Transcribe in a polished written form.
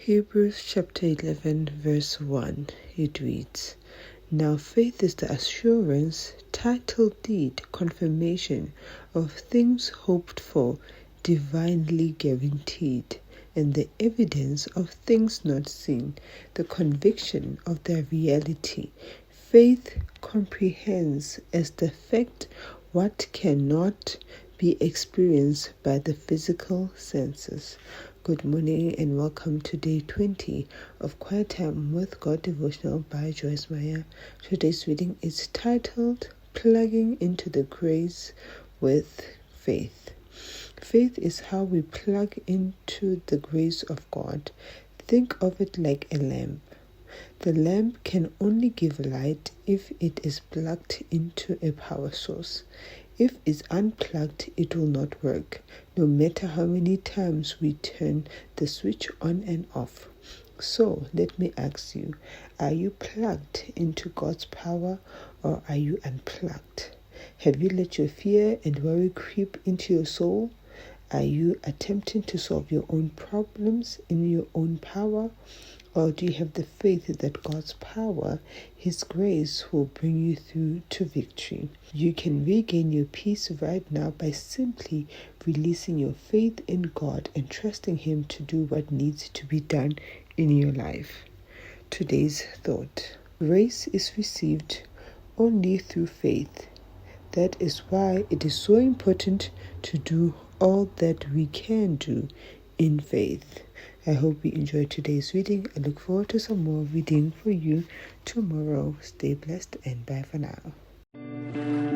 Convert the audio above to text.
Hebrews chapter 11 verse 1, it reads, "Now faith is the assurance, title deed, confirmation of things hoped for, divinely guaranteed, and the evidence of things not seen, the conviction of their reality." Faith comprehends as the fact what cannot be experienced by the physical senses. Good morning and welcome to day 20 of Quiet Time with God devotional by Joyce Meyer. Today's reading is titled Plugging into the Grace with Faith. Faith is how we plug into the grace of God. Think of it like a lamp. The lamp can only give light if it is plugged into a power source. If it's unplugged, it will not work, no matter how many times we turn the switch on and off. So, let me ask you, are you plugged into God's power or are you unplugged? Have you let your fear and worry creep into your soul? Are you attempting to solve your own problems in your own power? Or do you have the faith that God's power, His grace, will bring you through to victory? You can regain your peace right now by simply releasing your faith in God and trusting Him to do what needs to be done in your life. Today's thought: grace is received only through faith. That is why it is so important to do all that we can do in faith. I hope you enjoyed today's reading. I look forward to some more reading for you tomorrow. Stay blessed and bye for now.